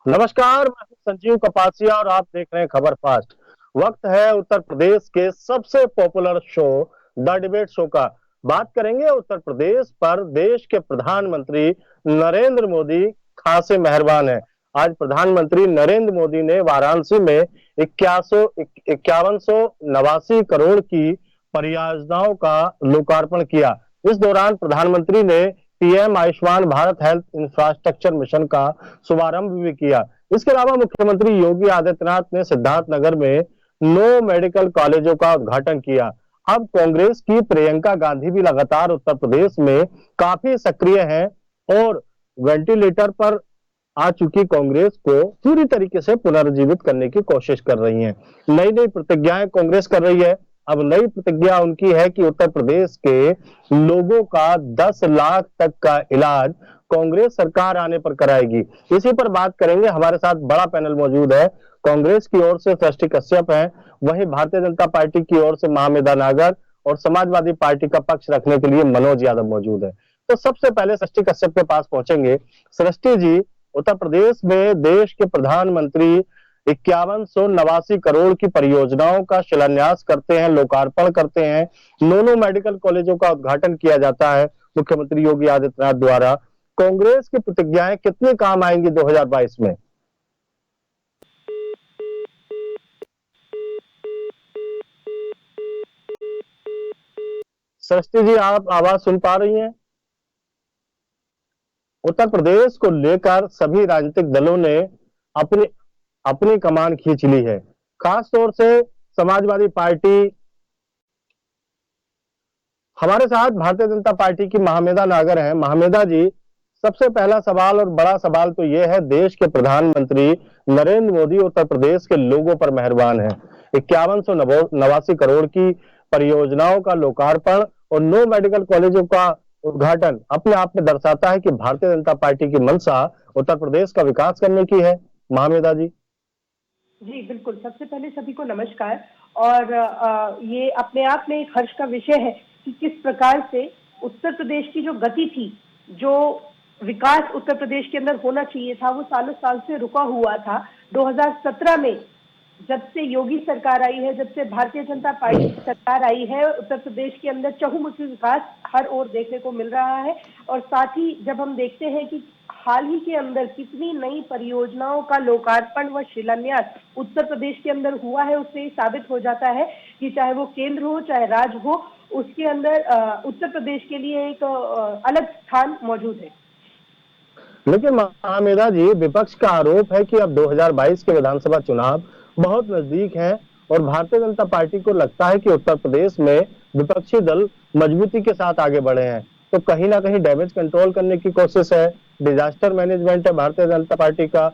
नमस्कार, मैं हूं संजीव कपासिया और आप देख रहे हैं खबर फास्ट। वक्त है उत्तर प्रदेश के सबसे popular show the debate show का। बात करेंगे उत्तर प्रदेश पर। देश के प्रधानमंत्री नरेंद्र मोदी खासे मेहरबान हैं। आज प्रधानमंत्री नरेंद्र मोदी ने वाराणसी में इक्यावन सौ नवासी करोड़ की परियोजनाओं का लोकार्पण किया। इस दौरान प्रधानमंत्री ने PM Ayushman Bharat health infrastructure mission का शुभारंभ भी किया। इसके अलावा मुख्यमंत्री योगी आदित्यनाथ ने सिद्धार्थनगर में 9 मेडिकल कॉलेजों का उद्घाटन किया। अब कांग्रेस की प्रियंका गांधी भी लगातार उत्तर प्रदेश में काफी सक्रिय हैं और वेंटिलेटर पर आ चुकी कांग्रेस को पूरी तरीके से पुनर्जीवित करने की कोशिश कर रही हैं। नई नई प्रतिज्ञाएं कांग्रेस कर रही है। अब नई प्रतिज्ञा उनकी है कि उत्तर प्रदेश के लोगों का 10 लाख तक का इलाज कांग्रेस सरकार आने पर कराएगी। इसी पर बात करेंगे। हमारे साथ बड़ा पैनल मौजूद है। कांग्रेस की ओर से सृष्टि कश्यप है, वहीं भारतीय जनता पार्टी की ओर से महामेधा नागर और समाजवादी पार्टी का पक्ष रखने के लिए मनोज यादव मौजूद है। तो सबसे पहले सृष्टि कश्यप के पास पहुंचेंगे। सृष्टि जी, उत्तर प्रदेश में देश के प्रधानमंत्री 5189 करोड़ की परियोजनाओं का शिलान्यास करते हैं, लोकार्पण करते हैं। दोनों मेडिकल कॉलेजों का उद्घाटन किया जाता है मुख्यमंत्री योगी आदित्यनाथ द्वारा। कांग्रेस की प्रतिज्ञाएं कितने काम आएंगी 2022 में? सृष्टि जी, आप आवाज सुन पा रही हैं? उत्तर प्रदेश को लेकर सभी राजनीतिक दलों ने अपनी अपनी कमान खींच ली है। खास तौर से समाजवादी पार्टी। हमारे साथ भारतीय जनता पार्टी की महामेधा नागर हैं। महामेधा जी, सबसे पहला सवाल और बड़ा सवाल तो यह है, देश के प्रधानमंत्री नरेंद्र मोदी उत्तर प्रदेश के लोगों पर मेहरबान हैं। 5189 करोड़ की परियोजनाओं का लोकार्पण और 9 मेडिकल कॉलेजों का उद्घाटन अपने आप में दर्शाता है कि भारतीय जनता पार्टी की मंशा उत्तर प्रदेश का विकास करने की है। महामेधा जी। जी बिल्कुल। सबसे पहले सभी को नमस्कार। और ये अपने आप में एक हर्ष का विषय है कि किस प्रकार से उत्तर प्रदेश की जो गति थी, जो विकास उत्तर प्रदेश के अंदर होना चाहिए था, वो सालों साल से रुका हुआ था। 2017 में जब से योगी सरकार आई है, जब से भारतीय जनता पार्टी की सरकार आई है, उत्तर प्रदेश के अंदर चहुमुखी विकास हर ओर देखने को मिल रहा है। और साथ ही जब हम देखते हैं कि हाल ही के अंदर कितनी नई परियोजनाओं का लोकार्पण व शिलान्यास उत्तर प्रदेश के अंदर हुआ है, उससे साबित हो जाता है कि चाहे वो केंद्र हो चाहे राज्य हो, उसके अंदर उत्तर प्रदेश के लिए एक अलग स्थान मौजूद है। लेकिन महामेधा जी, विपक्ष का आरोप है कि अब 2022 के विधानसभा चुनाव बहुत नजदीक हैं और भारतीय जनता पार्टी को लगता है कि उत्तर प्रदेश में विपक्षी दल मजबूती के साथ आगे बढ़े हैं। तो कहीं ना कहीं डैमेज कंट्रोल करने की कोशिश है, डिजास्टर मैनेजमेंट है भारतीय जनता पार्टी का।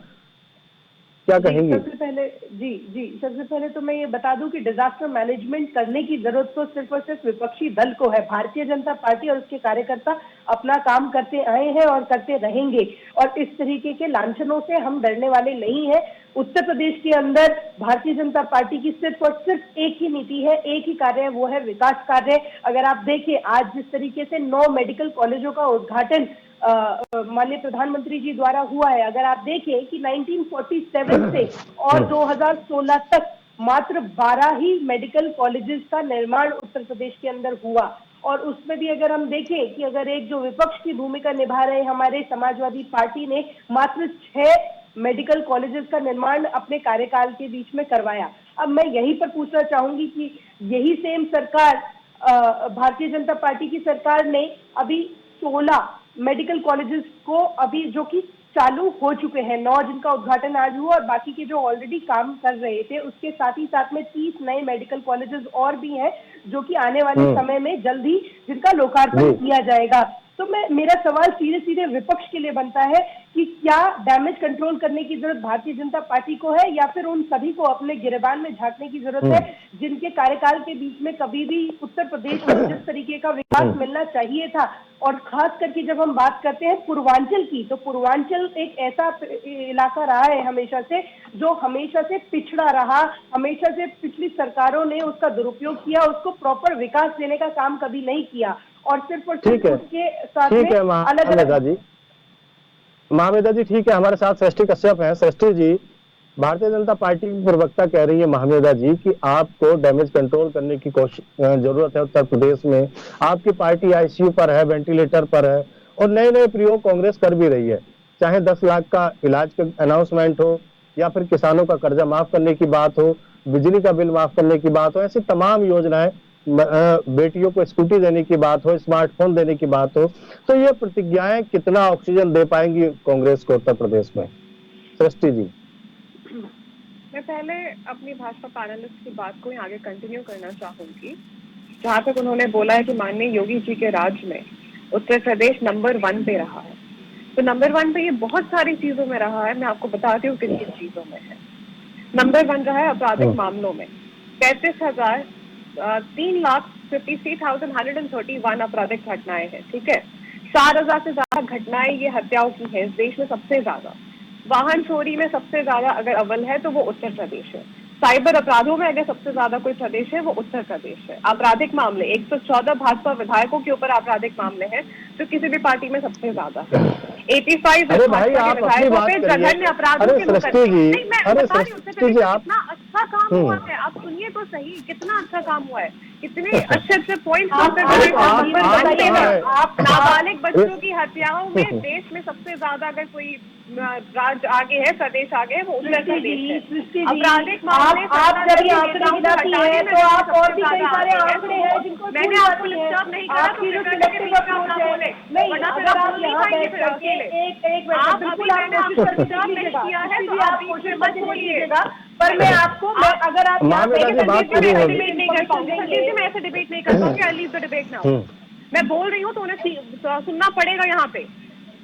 क्या जी कहेंगी? सबसे पहले जी सबसे पहले तो मैं ये बता दूं कि डिजास्टर मैनेजमेंट करने की जरूरत तो सिर्फ और सिर्फ विपक्षी दल को है। भारतीय जनता पार्टी और उसके कार्यकर्ता अपना काम करते आए हैं और करते रहेंगे, और इस तरीके के लांछनों से हम डरने वाले नहीं हैं। उत्तर प्रदेश के अंदर भारतीय जनता पार्टी की सिर्फ और सिर्फ एक ही नीति है, एक ही कार्य है, वो है विकास कार्य। अगर आप देखिए आज जिस तरीके से 9 मेडिकल कॉलेजों का उद्घाटन माननीय प्रधानमंत्री जी द्वारा हुआ है, अगर आप देखें कि 1947 से और 2016 तक मात्र 12 ही मेडिकल कॉलेजेस का निर्माण उत्तर प्रदेश के अंदर हुआ। और उसमें भी अगर हम देखें कि अगर एक जो विपक्ष की भूमिका निभा रहे हमारे समाजवादी पार्टी ने मात्र 6 मेडिकल कॉलेजेस का निर्माण अपने कार्यकाल के बीच में करवाया। अब मैं यहीं पर पूछना चाहूंगी कि यही सेम सरकार, भारतीय जनता पार्टी की सरकार ने अभी 16 मेडिकल कॉलेजेस को अभी जो कि चालू हो चुके हैं, 9 जिनका उद्घाटन आज हुआ और बाकी के जो ऑलरेडी काम कर रहे थे, उसके साथ ही साथ में 30 नए मेडिकल कॉलेजेस और भी हैं जो कि आने वाले समय में जल्द ही जिनका लोकार्पण किया जाएगा। तो मेरा सवाल सीधे सीधे विपक्ष के लिए बनता है कि क्या डैमेज कंट्रोल करने की जरूरत भारतीय जनता पार्टी को है या फिर उन सभी को अपने गिरेबान में झांकने की जरूरत है जिनके कार्यकाल के बीच में कभी भी उत्तर प्रदेश को जिस तरीके का विकास मिलना चाहिए था। और खास करके जब हम बात करते हैं पूर्वांचल की, तो पूर्वांचल एक ऐसा इलाका रहा है हमेशा से जो हमेशा से पिछड़ा रहा, हमेशा से पिछली सरकारों ने उसका दुरुपयोग किया, उसको प्रॉपर विकास देने का काम कभी नहीं किया और सिर्फ ठीक है, उसके साथ ठीक में है अलग अलग। महामेधा जी। महामेधा जी ठीक है, हमारे साथ सृष्टि कश्यप है। सृष्टि जी, भारतीय जनता पार्टी की प्रवक्ता कह रही है महामेधा जी कि आपको डैमेज कंट्रोल करने की कोशिश जरूरत है उत्तर प्रदेश में। आपकी पार्टी आईसीयू पर है, वेंटिलेटर पर है, और नए नए प्रयोग कांग्रेस कर भी रही है। चाहे 10 लाख का इलाज का अनाउंसमेंट हो, या फिर किसानों का कर्जा माफ करने की बात हो, बिजली का बिल माफ करने की बात हो, ऐसी तमाम योजनाएं, बेटियों को स्कूटी देने की बात हो, स्मार्टफोन देने की बात हो, तो ये प्रतिज्ञाएं कितना ऑक्सीजन दे पाएंगी कांग्रेस को उत्तर प्रदेश में? सृष्टि जी। मैं पहले अपनी भाजपा पैनलिस्ट की बात को आगे कंटिन्यू करना चाहूंगी। जहां तक उन्होंने बोला है कि माननीय योगी जी के राज में उत्तर प्रदेश नंबर 1 पे रहा है, तो नंबर 1 पे ये बहुत सारी चीजों में रहा है। मैं आपको बताती हूँ किन किन चीजों में है। नंबर 1 रहा है आपराधिक मामलों में। 3,53,131 आपराधिक घटनाएं हैं, ठीक है। 4,000 से ज्यादा घटनाएं ये हत्याओं की है इस देश में, सबसे ज्यादा। वाहन चोरी में सबसे ज्यादा अगर अव्वल है तो वो उत्तर प्रदेश है। साइबर अपराधों में अगर सबसे ज्यादा कोई प्रदेश है वो उत्तर प्रदेश है। आपराधिक मामले 114 भाजपा विधायकों के ऊपर आपराधिक मामले हैं, जो किसी भी पार्टी में सबसे ज्यादा है। 85 अरे भाई आप अपनी बात करिए। जघन्य अपराधों के सृष्टि जी, अरे सृष्टि जी, आप कितना अच्छा काम हुआ है, आप सुनिए तो सही, कितना अच्छा काम हुआ है, कितने अच्छे अच्छे पॉइंट। नाबालिग बच्चों की हत्याओं में देश में सबसे ज्यादा अगर कोई राज्य आगे है, प्रदेश आगे है, वो उत्तर प्रदेश है। आपराधिक मामले आप जब ये आंकड़े गिनाती हैं तो आप और भी कई सारे आंकड़े हैं जिनको मैंने आपको डिस्टर्ब नहीं करा, आपकी जो सिलेक्टिव अप्रोच है, नहीं अगर आप यहाँ बैठ करके एक बिल्कुल आप कोशिश करके देख लीजिएगा, तो आप कोशिश करके देख लीजिएगा। पर मैं आपको अगर आप मैं ऐसे डिबेट नहीं कर पाऊंगी। I leave the debate now. मैं बोल रही हूँ तो उन्हें सुनना पड़ेगा यहाँ पे।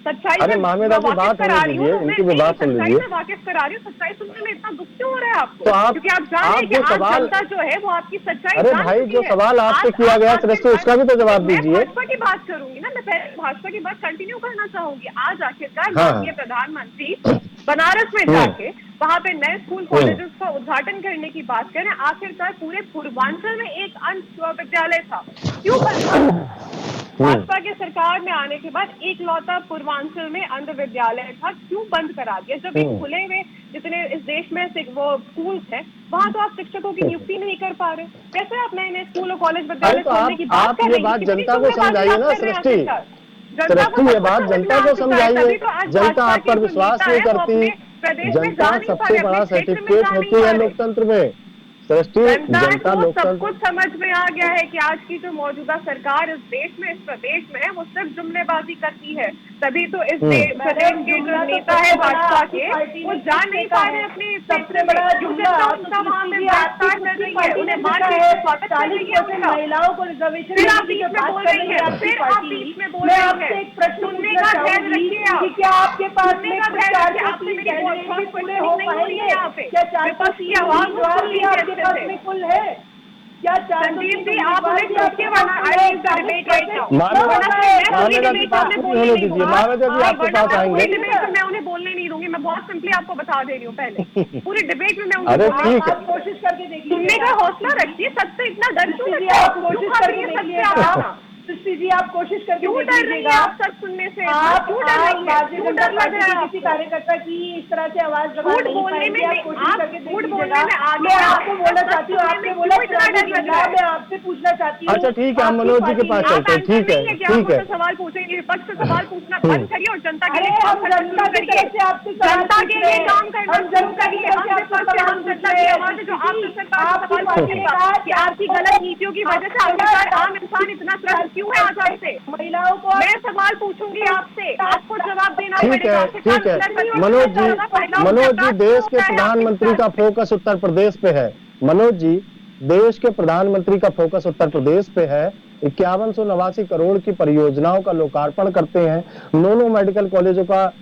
सच्चाई अरे महामेधा की बात होने दीजिए, इनकी भी बात सुन लीजिए। मैं वाकिफ करा रही हूँ, सच्चाई सुनने में इतना दुख क्यों हो रहा है आपको? तो आप, क्योंकि आप जान रहे हैं कि आज जनता जो है वो आपकी सच्चाई। अरे भाई, जो सवाल आपसे किया गया सृष्टि, उसका भी तो जवाब दीजिए। भाजपा की बात करूंगी ना, मैं पहले भाजपा की बात कंटिन्यू करना चाहूंगी। आज आखिरकार माननीय प्रधानमंत्री बनारस में जाके वहां पे नए स्कूल कॉलेजेस का उद्घाटन करने की बात करें। आखिरकार पूरे पूर्वांचल में एक अंश विद्यालय था, क्यों बंद था? भाजपा के सरकार में आने के बाद एक लौता पूर्वांचल में अंध विद्यालय था, क्यों बंद करा दिया? जब एक खुले हुए जितने इस देश में वो स्कूल है, वहां तो आप शिक्षकों की नियुक्ति नहीं कर पा रहे। कैसे आप नए नए स्कूल और कॉलेज विद्यालय खोलने की बात कर रहे हैं? ये बात जनता को समझाइए ना सृष्टि। सृष्टि, ये बात जनता को समझाइए। जनता आप पर विश्वास नहीं करती। जनता सबसे बड़ा सर्टिफिकेट होती है लोकतंत्र में। सृष्टि, जनता लोकतंत्र सब कुछ समझ में आ गया है कि आज की जो मौजूदा सरकार इस देश में, इस प्रदेश में है, वो सिर्फ जुमलेबाजी करती है। तभी तो इस प्रदेश के जो नेता है भाजपा के, वो जान नहीं पा रहे अपनी सबसे बड़ा जुमला महिलाओं को रिजर्वेशन फिर आप बीच में बोल रही है, फिर आप बीच में बोल रही है। सुनने का धैर्य रखिए आप, क्या आपके पास में आपसे मेरी पूरे हो पाएंगे यहाँ पे? विपक्ष की आवाज मानवेदा की बात पूरी होने दीजिए। मानवेदा जी आपके पास आएंगे। मैं उन्हें बोलने नहीं दूंगी। मैं बहुत सिंपली आपको बता दे रही हूँ पहले पूरी डिबेट में मैं अरे ठीक है, कोशिश करके देखिए, सुनने का हौसला रखिए। सच से इतना डर क्यों लगता है? आप कोशिश करके देखिए। सृष्टि जी, आप कोशिश करके क्यों डर रही है? आप सच सुनने से क्यों डर रही है? क्यों डर लग रहा है? किसी कार्यकर्ता की इस तरह से आवाज झूठ बोलने में आप झूठ बोलने में आगे। मैं आपको बोलना चाहती हूँ, आपने बोला इतना डर लग रहा है, मैं आपसे पूछना चाहती हूँ। अच्छा ठीक है, हम मनोज जी के पास चलते हैं। ठीक है, ठीक है। सवाल पूछेंगे, विपक्ष से सवाल पूछना बंद करिए और जनता के लिए जनता के लिए जनता के लिए काम करना शुरू करिए। हम जनता की आवाज है जो आप सरकार से सवाल पूछेगा कि आपकी गलत नीतियों की वजह से आखिरकार आम इंसान इतना त्रस्त क्यों है आजाद से? महिलाओं को मैं सवाल पूछूंगी आपसे, आपको जवाब देना ठीक है, ठीक है। मनोज जी, देश के प्रधानमंत्री का फोकस उत्तर प्रदेश पे है। मनोज जी, देश के प्रधानमंत्री का फोकस उत्तर प्रदेश पे है। 5189 करोड़ की परियोजनाओं का लोकार्पण करते हैं, 9 मेडिकल कॉलेजों का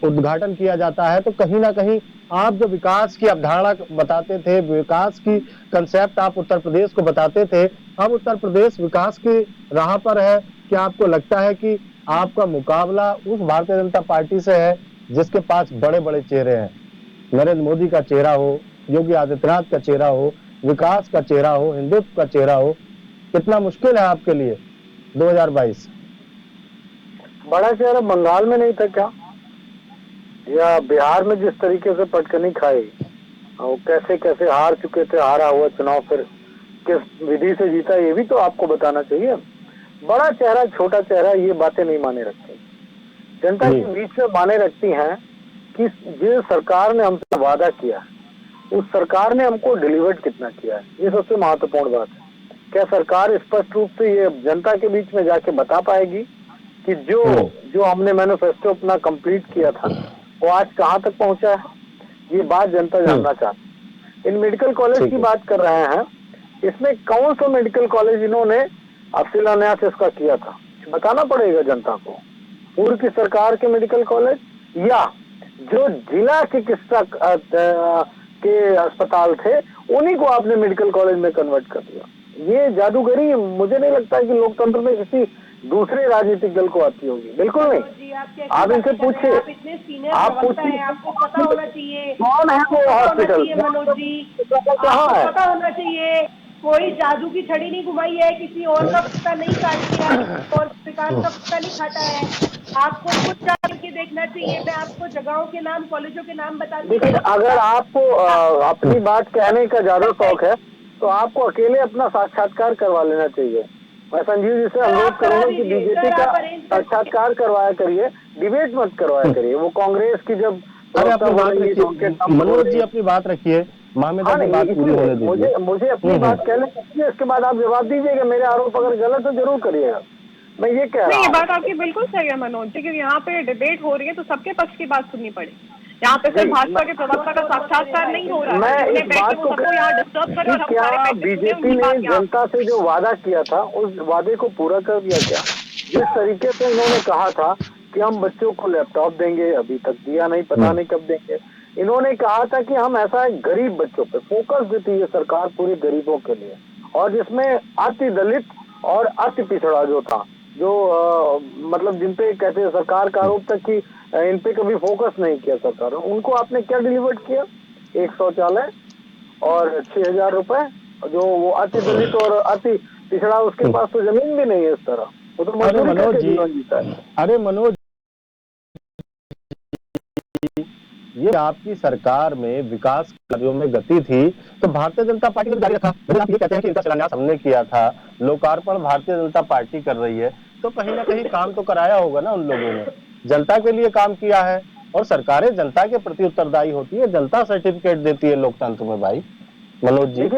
उद्घाटन किया जाता है। तो कहीं ना कहीं आप जो विकास की अवधारणा बताते थे, विकास की कंसेप्ट आप उत्तर प्रदेश को बताते थे, अब उत्तर प्रदेश विकास की राह पर है। क्या आपको लगता है कि आपका मुकाबला उस भारतीय जनता पार्टी से है जिसके पास बड़े बड़े चेहरे हैं? नरेंद्र मोदी का चेहरा हो, योगी आदित्यनाथ का चेहरा हो, विकास का चेहरा हो, हिंदुत्व का चेहरा हो, कितना मुश्किल है आपके लिए 2022? बड़ा चेहरा बंगाल में नहीं था क्या? या बिहार में जिस तरीके से पटकनी खाई, वो कैसे कैसे हार चुके थे, हारा हुआ चुनाव फिर किस विधि से जीता, ये भी तो आपको बताना चाहिए। बड़ा चेहरा छोटा चेहरा ये बातें नहीं माने रखती, जनता के बीच में माने रखती हैं कि जिस सरकार ने हमसे वादा किया उस सरकार ने हमको डिलीवर्ड कितना किया है, ये सबसे महत्वपूर्ण बात है। क्या सरकार स्पष्ट रूप से ये जनता के बीच में जाके बता पाएगी कि जो हमने मैनिफेस्टो अपना कंप्लीट किया था वो आज कहां तक पहुंचा है? ये बात जनता जानना चाहती है। इन मेडिकल कॉलेज की बात कर रहे हैं, इसमें कौन सा मेडिकल कॉलेज इन्होंने अब शिलान्यास इसका किया था, बताना पड़ेगा जनता को। पूर्व की सरकार के मेडिकल कॉलेज या जो जिला चिकित्सा के अस्पताल थे उन्हीं को आपने मेडिकल कॉलेज में कन्वर्ट कर दिया। ये जादूगरी मुझे नहीं लगता है कि लोकतंत्र में किसी दूसरे राजनीतिक दल को आती होगी, बिल्कुल नहीं। आप इनसे पूछिए, आप पूछिए आपको पता होना चाहिए कौन है वो हॉस्पिटल, मनोज जी, कहाँ है? पता होना चाहिए। कोई जादू की छड़ी नहीं घुमाई है, किसी और का पत्ता नहीं काट दिया है और सरकार का पत्ता नहीं काटा है। आपको खुद जाके देखना चाहिए। मैं आपको जगहों के नाम, कॉलेजों के नाम बताती देखिए, अगर आपको अपनी बात कहने का ज्यादा शौक है तो आपको अकेले अपना साक्षात्कार करवा लेना चाहिए। मैं संजीव जी से अनुरोध करूंगा कि बीजेपी का साक्षात्कार करवाया करिए, डिबेट मत करवाया करिए। वो कांग्रेस की जब मनोज जी अपनी बात रखिए, मुझे अपनी बात कहने दीजिए, इसके बाद आप जवाब दीजिएगा। मेरे आरोप अगर गलत है जरूर करिएगा। मैं ये कह रहा हूँ, नहीं, ये बात आपकी बिल्कुल सही है मनोज जी, क्योंकि यहाँ पे डिबेट हो रही है तो सबके पक्ष की बात सुननी पड़ेगी। यहाँ पे सिर्फ भाजपा के प्रवक्ता का साक्षात्कार नहीं हो रहा है। मैं इस बात को क्या बीजेपी ने जनता से जो वादा किया था उस वादे को पूरा कर दिया क्या? जिस तरीके से इन्होंने कहा था कि हम बच्चों को लैपटॉप देंगे, अभी तक दिया नहीं, पता नहीं कब देंगे। इन्होंने कहा था कि हम ऐसा गरीब बच्चों पे फोकस देती है सरकार, पूरे गरीबों के लिए, और जिसमें अति दलित और अति पिछड़ा जो था, जो मतलब जिनपे कहते हैं सरकार का आरोप तक कि इन पे कभी फोकस नहीं किया सरकार, उनको आपने क्या डिलीवर किया? एक शौचालय और 6,000 रुपए। जो वो अति दलित और अति पिछड़ा, उसके पास तो जमीन भी नहीं है इस तरह, वो तो मजदूरी करके जीवन जीता है। अरे मनोज, ये आपकी सरकार में विकास कार्यों में गति थी तो भारतीय जनता पार्टी ने जारी रखा। आप ये कहते हैं कि इनका शिलान्यास हमने किया था, लोकार्पण भारतीय जनता पार्टी कर रही है, तो कहीं ना कहीं काम तो कराया होगा ना उन लोगों ने। जनता के लिए काम किया है और सरकारें जनता के प्रति उत्तरदायी होती है, जनता सर्टिफिकेट देती है लोकतंत्र में भाई। मनोज जी,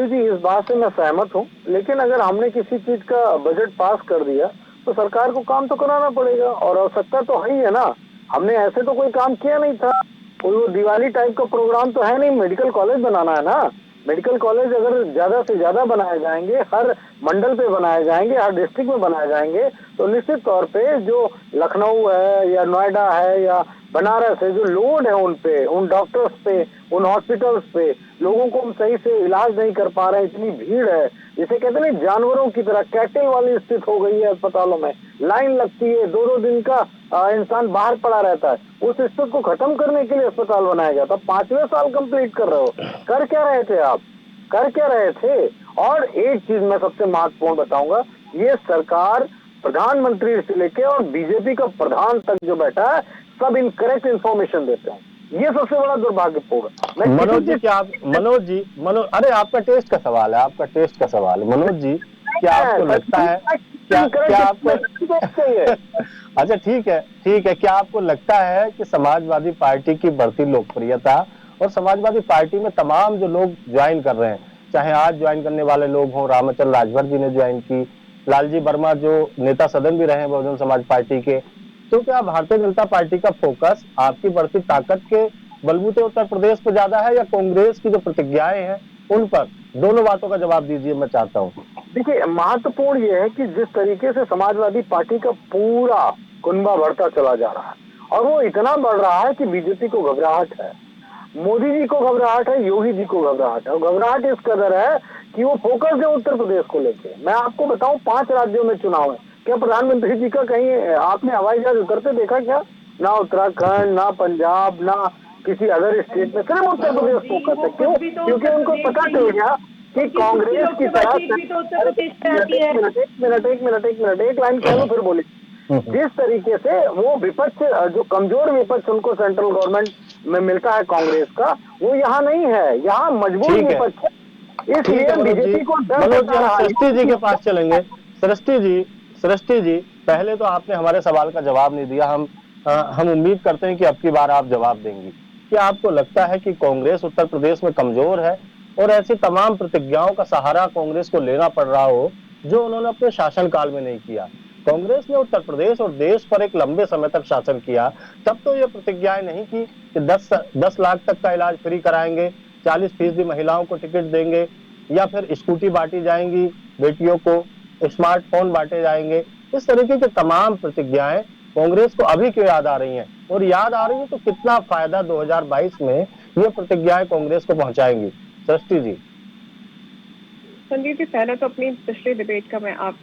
जी इस बात से मैं सहमत हूँ, लेकिन अगर हमने किसी चीज का बजट पास कर दिया तो सरकार को काम तो कराना पड़ेगा, और आवश्यकता तो है ही है ना। हमने ऐसे तो कोई काम किया नहीं था, कोई वो दिवाली टाइप का प्रोग्राम तो है नहीं। मेडिकल कॉलेज बनाना है ना। मेडिकल कॉलेज अगर ज्यादा से ज्यादा बनाए जाएंगे, हर मंडल पे बनाए जाएंगे, हर डिस्ट्रिक्ट में बनाए जाएंगे, तो निश्चित तौर पे जो लखनऊ है या नोएडा है या बनारस है, जो लोड है उन पे, उन डॉक्टर्स पे, उन हॉस्पिटल्स पे, लोगों को हम सही से इलाज नहीं कर पा रहे हैं, इतनी भीड़ है, जिसे कहते हैं जानवरों की तरह कैटल वाली स्थिति हो गई है अस्पतालों में, लाइन लगती है, 2-2 दिन का इंसान बाहर पड़ा रहता है। उस स्थिति को खत्म करने के लिए अस्पताल बनाया गया था। 5वें साल कंप्लीट कर रहे हो, कर क्या रहे थे आप? कर क्या रहे थे? और एक चीज मैं सबसे महत्वपूर्ण बताऊंगा, ये सरकार प्रधानमंत्री से लेके और बीजेपी का प्रधान तक जो बैठा है, सब इनकरेक्ट इंफॉर्मेशन देते हैं। ये सबसे बड़ा दुर्भाग्यपूर्ण। मनोज जी क्या आप, मनोज अरे आपका टेस्ट का सवाल है, आपका टेस्ट का सवाल है मनोज जी, क्या आपको लगता है, क्या आपको अच्छा ठीक है, क्या आपको लगता है कि समाजवादी पार्टी की बढ़ती लोकप्रियता और समाजवादी पार्टी में तमाम जो लोग ज्वाइन कर रहे हैं, चाहे आज ज्वाइन करने वाले लोग हों, रामचंद्र राजभर जी ने ज्वाइन की, लालजी वर्मा जो नेता सदन भी रहे बहुजन समाज पार्टी के, तो क्या भारतीय जनता पार्टी का फोकस आपकी बढ़ती ताकत के बलबूते उत्तर प्रदेश पर ज्यादा है या कांग्रेस की जो प्रतिज्ञाएं हैं उन पर? दोनों बातों का जवाब दीजिए, मैं चाहता हूँ। देखिए, महत्वपूर्ण यह है कि जिस तरीके से समाजवादी पार्टी का पूरा कुनबा बढ़ता चला जा रहा है, और वो इतना बढ़ रहा है कि बीजेपी को घबराहट है, मोदी जी को घबराहट है, योगी जी को घबराहट है, और घबराहट इस कदर है कि वो फोकस है उत्तर प्रदेश को लेके। मैं आपको बताऊं, 5 राज्यों में चुनाव है, क्या प्रधानमंत्री जी का कहीं आपने हवाई जहाज उतरते देखा क्या? ना उत्तराखंड, ना पंजाब, ना किसी अदर स्टेट में, सिर्फ उत्तर प्रदेश फोकस है। क्यों? क्योंकि उनको पता चल गया कि कांग्रेस की तरह, एक मिनट, एक लाइन कह लो फिर बोली, जिस तरीके से वो विपक्ष, जो कमजोर विपक्ष उनको सेंट्रल गवर्नमेंट में मिलता है कांग्रेस का, वो यहाँ नहीं है, यहाँ मजबूत विपक्ष है। इसलिए बीजेपी को डर मनोज जी, हम सृष्टि जी के पास चलेंगे। सृष्टि जी, पहले तो आपने हमारे सवाल का जवाब नहीं दिया। हम उम्मीद करते हैं कि अब की बार आप जवाब देंगी। क्या आपको लगता है कि कांग्रेस उत्तर प्रदेश में कमजोर है और ऐसी तमाम प्रतिज्ञाओं का सहारा कांग्रेस को लेना पड़ रहा हो जो उन्होंने अपने शासनकाल में नहीं किया? कांग्रेस ने उत्तर प्रदेश और देश पर एक लंबे समय तक शासन किया, तब तो ये प्रतिज्ञाएं नहीं की कि 10 लाख तक का इलाज फ्री कराएंगे, 40% महिलाओं को टिकट देंगे, या फिर स्कूटी बांटी जाएंगी, बेटियों को स्मार्टफोन बांटे जाएंगे। इस तरीके की तमाम प्रतिज्ञाएं कांग्रेस को अभी क्यों याद आ रही हैं? और याद आ रही है तो कितना फायदा 2022 में ये प्रतिज्ञाएं कांग्रेस को पहुंचाएंगी? सृष्टि जी। संजीव जी, पहले तो अपनी पिछले डिबेट का मैं आप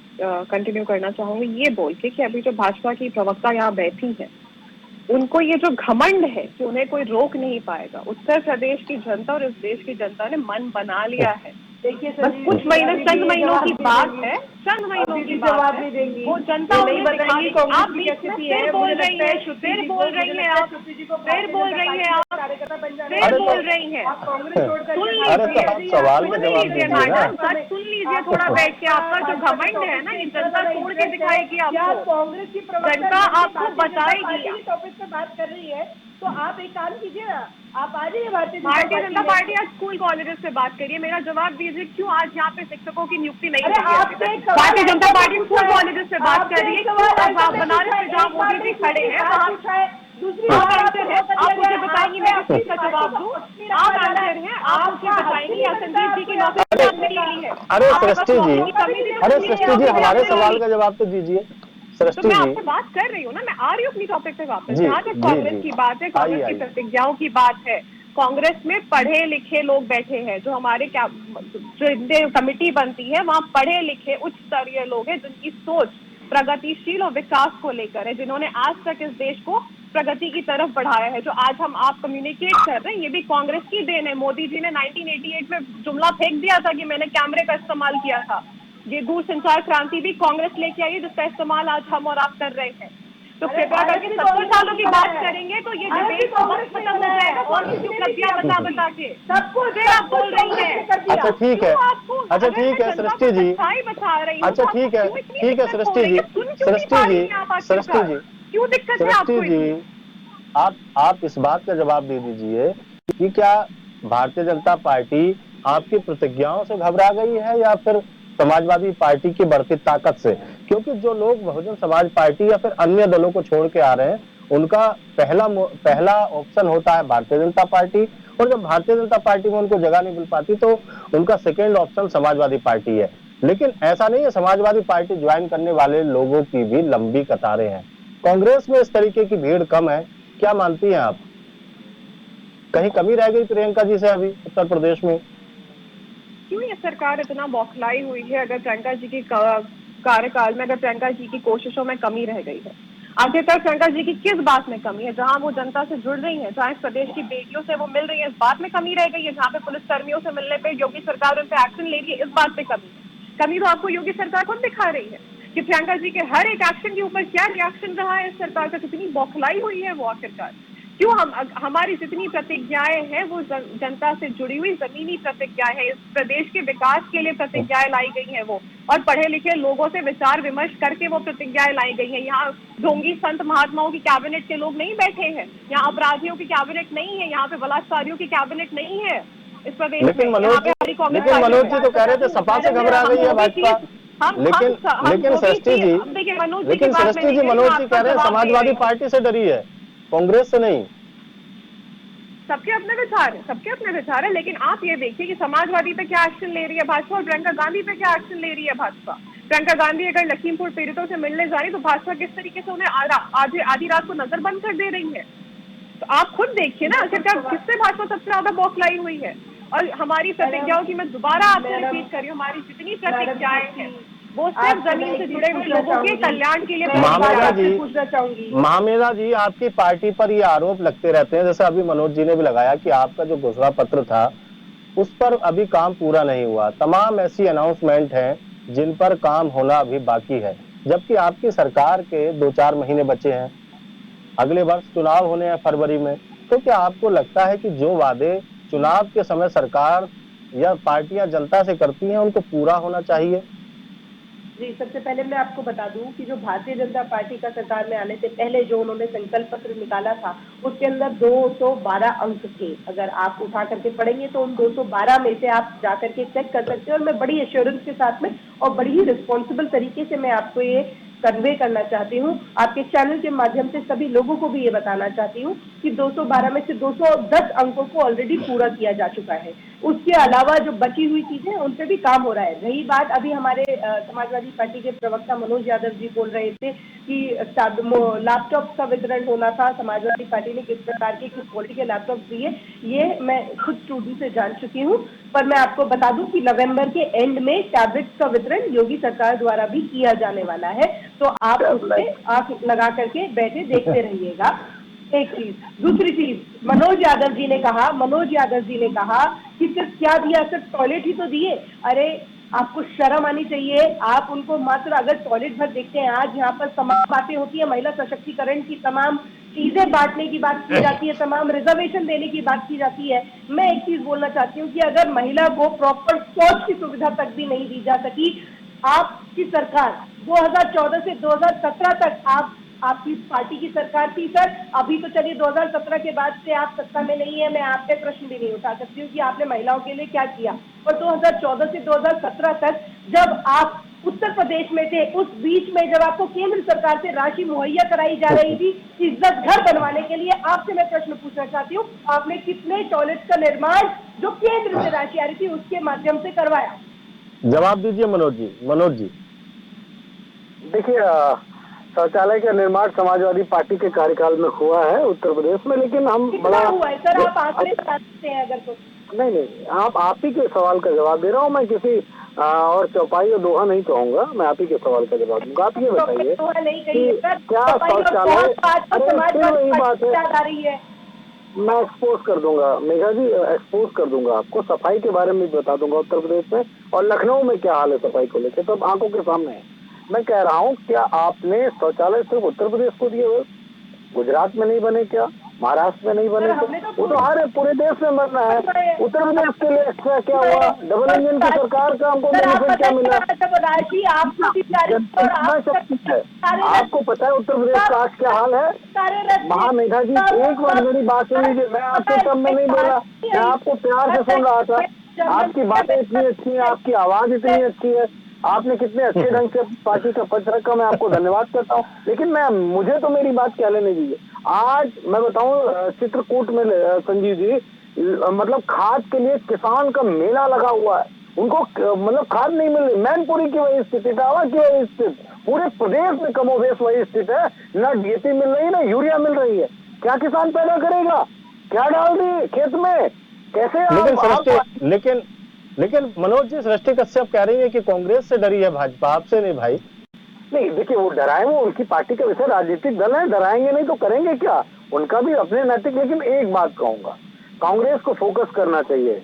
कंटिन्यू करना चाहूंगी ये बोल के कि अभी जो भाजपा की प्रवक्ता यहाँ बैठी है, उनको ये जो घमंड है कि उन्हें कोई रोक नहीं पाएगा, उत्तर प्रदेश की जनता और इस देश की जनता ने मन बना लिया है। देखिए बस कुछ महीने, चंद महीनों की बात है, चंद महीनों की बात है, वो जनता नहीं बताएंगी। आप फिर बोल रही है, फिर बोल रही है आप, फिर बोल रही है आप, फिर बोल रही है। सुन लीजिए मैडम, सुन लीजिए थोड़ा बैठ के। आपका जो घमंड है ना, ये जनता तोड़ के दिखाएगी आपको, कांग्रेस की जनता आपको बताएगी। टॉपिक पे बात कर रही है तो आप एक काम कीजिए ना, आप आ जाइए भारतीय जनता पार्टी आज स्कूल कॉलेजेस से बात करिए। मेरा जवाब दीजिए, क्यों आज यहाँ पे शिक्षकों की नियुक्ति नहीं हुई है? Bharatiya Janata party school colleges से बात कर रही है। बनारस में जहाँ मोदी जी खड़े हैं आप आंसर है, आप मुझे बताएंगी, मैं किस चीज का जवाब दूं? आप आंसर हैं, आप मुझे बताएंगी या संजीव जी की नौकरी आपने ले ली है? अरे सृष्टि जी, हमारे सवाल का जवाब तो दीजिए। तो मैं आपसे बात कर रही हूँ ना, मैं आ रही हूँ अपनी टॉपिक पे वापस। जहाँ तक कांग्रेस की बात है, कांग्रेस की प्रतिज्ञाओं की बात है, कांग्रेस में पढ़े लिखे लोग बैठे हैं। जो हमारे जो कमेटी बनती है वहाँ पढ़े लिखे उच्च स्तरीय लोग हैं जिनकी सोच प्रगतिशील और विकास को लेकर है, जिन्होंने आज तक इस देश को प्रगति की तरफ बढ़ाया है। जो आज हम आप कम्युनिकेट कर रहे हैं, ये भी कांग्रेस की देन है। मोदी जी ने 1988 में जुमला फेंक दिया था कि मैंने कैमरे का इस्तेमाल किया था। ये दूरसंचार क्रांति भी कांग्रेस लेके आई है, जिसका इस्तेमाल आज हम और आप कर रहे हैं। तो कृपया करके 70 सालों की बात करेंगे तो ये डिबेट खत्म हो जाएगा और किसी उपलब्धियां बता के सबको आप बोल रही है। अच्छा ठीक है, अच्छा ठीक है सृष्टि जी, अच्छा ठीक है सृष्टि जी, क्यों दिक्कत है आपको? सृष्टि जी, आप इस बात का जवाब दे दीजिए कि क्या भारतीय जनता पार्टी आपकी प्रतिज्ञाओं से घबरा गई है या फिर समाजवादी पार्टी की बढ़ती ताकत से? क्योंकि जो लोग बहुजन समाज पार्टी या फिर अन्य दलों को छोड़ के आ रहे हैं, उनका पहला ऑप्शन होता है भारतीय जनता पार्टी, और जब भारतीय जनता पार्टी में उनको जगह नहीं मिल पाती तो उनका सेकेंड ऑप्शन समाजवादी पार्टी है। लेकिन ऐसा नहीं है, समाजवादी पार्टी ज्वाइन करने वाले लोगों की भी लंबी कतारें हैं। कांग्रेस में इस तरीके की भीड़ कम है, क्या मानती हैं आप? कहीं कमी रह गई प्रियंका जी से अभी उत्तर प्रदेश में? क्यों ये सरकार इतना बौखलाई हुई है? अगर प्रियंका जी की कार्यकाल में, अगर प्रियंका जी की कोशिशों में कमी रह गई है, आखिरकार प्रियंका जी की किस बात में कमी है? जहां वो जनता से जुड़ रही है, जहां इस प्रदेश की बेटियों से वो मिल रही है, इस बात में कमी रह गई है? जहां पे पुलिस कर्मियों से मिलने पे योगी सरकार उन पे एक्शन ले रही है, इस बात पे कमी है? कमी तो आपको योगी सरकार खुद दिखा रही है कि प्रियंका जी के हर एक एक्शन के ऊपर क्या रिएक्शन रहा है इस सरकार का, कितनी बौखलाई हुई है वो आखिरकार। क्यों हमारी जितनी प्रतिज्ञाएं हैं वो जनता से जुड़ी हुई जमीनी प्रतिज्ञाएं हैं, इस प्रदेश के विकास के लिए प्रतिज्ञाएं लाई गई हैं वो, और पढ़े लिखे लोगों से विचार विमर्श करके वो प्रतिज्ञाएं लाई गई हैं। यहाँ ढोंगी संत महात्माओं की कैबिनेट के लोग नहीं बैठे हैं, यहाँ अपराधियों की कैबिनेट नहीं है, यहाँ पे बलात्कारियों की कैबिनेट नहीं है इस प्रदेश में। लेकिन मनोज जी तो कह रहे थे सपा से घबरा गई है भाजपा। लेकिन सृष्टि जी, मनोज जी कह रहे हैं समाजवादी पार्टी से डरी है, कांग्रेस से नहीं। सबके अपने विचार है, लेकिन आप ये देखिए कि समाजवादी पे क्या एक्शन ले रही है भाजपा और प्रियंका गांधी पे क्या एक्शन ले रही है भाजपा। प्रियंका गांधी अगर लखीमपुर पीड़ितों से मिलने जा रही तो भाजपा किस तरीके से उन्हें आधी रात को नजर बंद कर दे रही है। तो आप खुद देखिए ना, आखिरकार किससे भाजपा सबसे ज्यादा बौखलाई हुई है। और हमारी प्रतिज्ञाओं की मैं दोबारा आपसे रिपीट कर रही हूँ, हमारी जितनी प्रतिज्ञाएं हैं वो सिर्फ जमीन से जुड़े हुए लोगों के कल्याण के लिए। महामेधा जी, आपकी पार्टी पर ये आरोप लगते रहते हैं, जैसे अभी मनोज जी ने भी लगाया कि आपका जो घोषणा पत्र था उस पर अभी काम पूरा नहीं हुआ। तमाम ऐसी अनाउंसमेंट हैं जिन पर काम होना अभी बाकी है। जबकि आपकी सरकार के 2-4 महीने बचे हैं, अगले वर्ष चुनाव होने हैं फरवरी में। तो क्या आपको लगता है कि जो वादे चुनाव के समय सरकार या पार्टियां जनता से करती हैं उनको पूरा होना चाहिए? जी, सबसे पहले मैं आपको बता दूं कि जो भारतीय जनता पार्टी का सरकार में आने से पहले जो उन्होंने संकल्प पत्र निकाला था, उसके अंदर 212 अंक थे। अगर आप उठा करके पढ़ेंगे तो उन 212 में से आप जा करके चेक कर सकते हैं, और मैं बड़ी एश्योरेंस के साथ में और बड़ी ही रिस्पॉन्सिबल तरीके से मैं आपको ये कन्वे करना चाहती हूँ, आपके चैनल के माध्यम से सभी लोगों को भी ये बताना चाहती हूँ कि 212 में से 210 अंकों को ऑलरेडी पूरा किया जा चुका है। उसके अलावा जो बची हुई चीजें उन पे भी काम हो रहा है। रही बात, अभी हमारे समाजवादी पार्टी के प्रवक्ता मनोज यादव जी बोल रहे थे कि लैपटॉप का वितरण होना था, समाजवादी पार्टी ने किस प्रकार के किस क्वालिटी के लैपटॉप दिए, ये मैं खुद स्टूडेंट से जान चुकी हूँ। पर मैं आपको बता दूं कि नवंबर के एंड में टैबलेट्स का वितरण योगी सरकार द्वारा भी किया जाने वाला है, तो आप उससे आंख लगा करके बैठे देखते रहिएगा। एक चीज, दूसरी चीज, मनोज यादव जी ने कहा कि सिर्फ क्या दिया, सिर्फ टॉयलेट ही तो दिए। अरे आपको शर्म आनी चाहिए। आप उनको मात्र अगर टॉयलेट भर देखते हैं, आज यहाँ पर तमाम बातें होती है, महिला सशक्तिकरण की तमाम चीजें बांटने की बात की जाती है, तमाम रिजर्वेशन देने की बात की जाती है। मैं एक चीज बोलना चाहती हूँ कि अगर महिला को प्रॉपर शौच की सुविधा तक भी नहीं दी जा सकी, आपकी सरकार 2014 से 2017 तक आपकी पार्टी की सरकार थी सर। अभी तो चलिए 2017 के बाद से आप सत्ता में नहीं है, मैं आप पे प्रश्न भी नहीं उठा सकती हूँ कि आपने महिलाओं के लिए क्या किया। और 2014 से 2017 तक जब आप उत्तर प्रदेश में थे, उस बीच में जब आपको केंद्र सरकार से राशि मुहैया कराई जा रही थी इज्जत घर बनवाने के लिए, आपसे मैं प्रश्न पूछना चाहती हूँ, आपने कितने टॉयलेट का निर्माण जो केंद्र से राशि आ रही थी उसके माध्यम से करवाया? जवाब दीजिए मनोज जी। मनोज जी, देखिए, शौचालय का निर्माण समाजवादी पार्टी के कार्यकाल में हुआ है उत्तर प्रदेश में, लेकिन हम कितना हुआ है सर? आप आंकड़े बता सकते हैं अगर तो? नहीं, आप ही के सवाल का जवाब दे रहा हूँ मैं, किसी और चौपाई और दोहा नहीं कहूंगा, मैं आप ही के सवाल का जवाब दूंगा। आप ये बताइए कि क्या शौचालय, वही बात है, मैं एक्सपोज कर दूंगा मेघा जी, एक्सपोज कर दूंगा आपको, सफाई के बारे में भी बता दूंगा उत्तर प्रदेश में और लखनऊ में क्या हाल है सफाई को लेकर, तो आंखों के सामने है। मैं कह रहा हूँ, क्या आपने शौचालय सिर्फ उत्तर प्रदेश को दिए हुए? गुजरात में नहीं बने क्या? महाराष्ट्र में नहीं बने? वो तो हर पूरे देश में बनना है। उत्तर प्रदेश के लिए एक्स्ट्रा क्या हुआ? डबल इंजन की सरकार का हमको बेनिफिट क्या मिला? आपको पता है उत्तर प्रदेश का आज क्या हाल है? महामेघा जी, एक बार मेरी बात सुन लीजिए, मैं आपके कम में नहीं बोला, मैं आपको प्यार से सुन रहा था। आपकी बातें इतनी अच्छी है, आपकी आवाज इतनी अच्छी है, आपने कितने अच्छे ढंग से पार्टी का पक्ष रखा, मैं आपको धन्यवाद करता हूँ। लेकिन मुझे तो मेरी बात क्या लेने दीजिए। आज मैं बताऊं, चित्रकूट में संजीव जी, मतलब खाद के लिए किसान का मेला लगा हुआ है, उनको मतलब खाद नहीं मिल रही। मैनपुरी की वही स्थिति, इटावा की वही स्थिति, पूरे प्रदेश में कमोबेश वही स्थिति है। ना डीएपी मिल रही, ना यूरिया मिल रही है। क्या किसान पैदा करेगा? क्या डाल दी खेत में? कैसे? लेकिन मनोज जी, सृष्टि कश्यप कह रही है कि कांग्रेस से डरी है भाजपा, आपसे नहीं भाई। नहीं, देखिए, वो डराए, वो उनकी पार्टी का विषय, राजनीतिक दल है, डराएंगे नहीं तो करेंगे क्या? उनका भी अपने नैतिक। लेकिन एक बात कहूंगा, कांग्रेस को फोकस करना चाहिए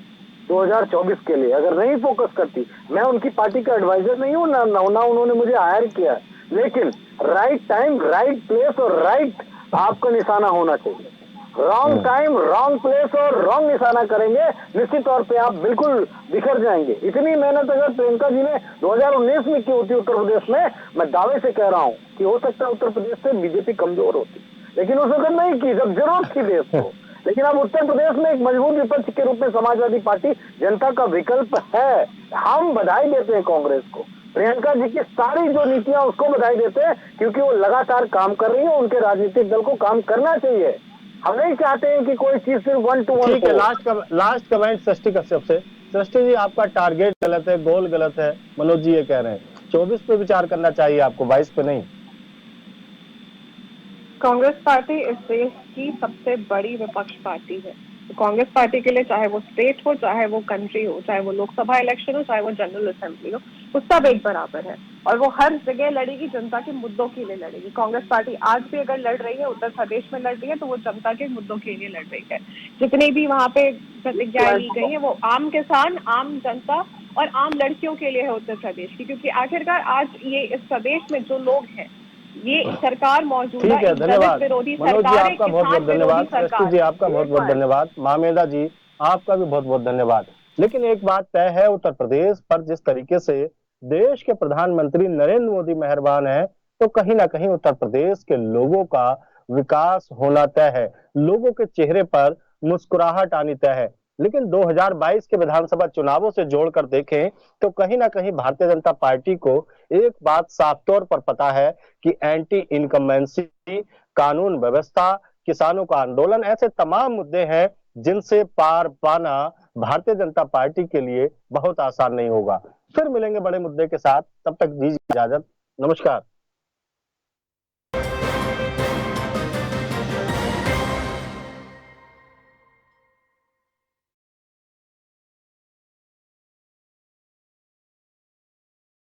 2024 के लिए। अगर नहीं फोकस करती, मैं उनकी पार्टी का एडवाइजर नहीं हूँ, ना उन्होंने मुझे हायर किया, लेकिन राइट टाइम, राइट प्लेस और राइट आपका निशाना होना चाहिए। रॉन्ग टाइम, रॉन्ग प्लेस और रॉन्ग निशाना करेंगे, निश्चित तौर पे आप बिल्कुल बिखर जाएंगे। इतनी मेहनत अगर प्रियंका जी ने 2019 में की होती उत्तर प्रदेश में, मैं दावे से कह रहा हूँ कि हो सकता है उत्तर प्रदेश से बीजेपी कमजोर होती, लेकिन उस वक्त नहीं की जब जरूरत थी देश को। लेकिन अब उत्तर प्रदेश में एक मजबूत विपक्ष के रूप में समाजवादी पार्टी जनता का विकल्प है। हम बधाई देते हैं कांग्रेस को, प्रियंका जी की सारी जो नीतियां उसको बधाई देते हैं, क्योंकि वो लगातार काम कर रही है। उनके राजनीतिक दल को काम करना चाहिए। हम नहीं चाहते हैं कि कोई चीज सिर्फ 1 to 1। ठीक है, लास्ट कमेंट सृष्टि कश्यप से। सृष्टि जी, आपका टारगेट गलत है, गोल गलत है, मनोज जी ये कह रहे हैं। 24 पे विचार करना चाहिए आपको, 22 पे नहीं। कांग्रेस पार्टी इस देश की सबसे बड़ी विपक्ष पार्टी है। तो कांग्रेस पार्टी के लिए चाहे वो स्टेट हो, चाहे वो कंट्री हो, चाहे वो लोकसभा इलेक्शन हो, चाहे वो जनरल असेंबली हो, वो सब एक बराबर है और वो हर जगह लड़ेगी, जनता के मुद्दों के लिए लड़ेगी। कांग्रेस पार्टी आज भी अगर लड़ रही है, उत्तर प्रदेश में लड़ रही है, तो वो जनता के मुद्दों के लिए लड़ रही है। जितनी भी वहाँ पे प्रतिज्ञाएं ली गई है, वो आम किसान, आम जनता और आम लड़कियों के लिए है उत्तर प्रदेश की, क्योंकि आखिरकार आज ये इस प्रदेश में जो लोग हैं, ये सरकार मौजूदा ठीक है, एक दलित धन्यवाद विरोधी मनोज जी, सरकार है, आपका बहुत बहुत किसान विरोधी धन्यवाद। सृष्टि सरकार जी, है। आपका बहुत बहुत धन्यवाद। मामेदा जी, आपका भी बहुत बहुत धन्यवाद। लेकिन एक बात तय है, उत्तर प्रदेश पर जिस तरीके से देश के प्रधानमंत्री नरेंद्र मोदी मेहरबान है, तो कहीं ना कहीं उत्तर प्रदेश के लोगों का विकास होना तय है, लोगों के चेहरे पर मुस्कुराहट आनी तय है। लेकिन 2022 के विधानसभा चुनावों से जोड़कर देखें तो कहीं ना कहीं भारतीय जनता पार्टी को एक बात साफ तौर पर पता है कि एंटी इनकम्बेंसी, कानून व्यवस्था, किसानों का आंदोलन, ऐसे तमाम मुद्दे हैं जिनसे पार पाना भारतीय जनता पार्टी के लिए बहुत आसान नहीं होगा। फिर मिलेंगे बड़े मुद्दे के साथ, तब तक दीजिए इजाजत। नमस्कार।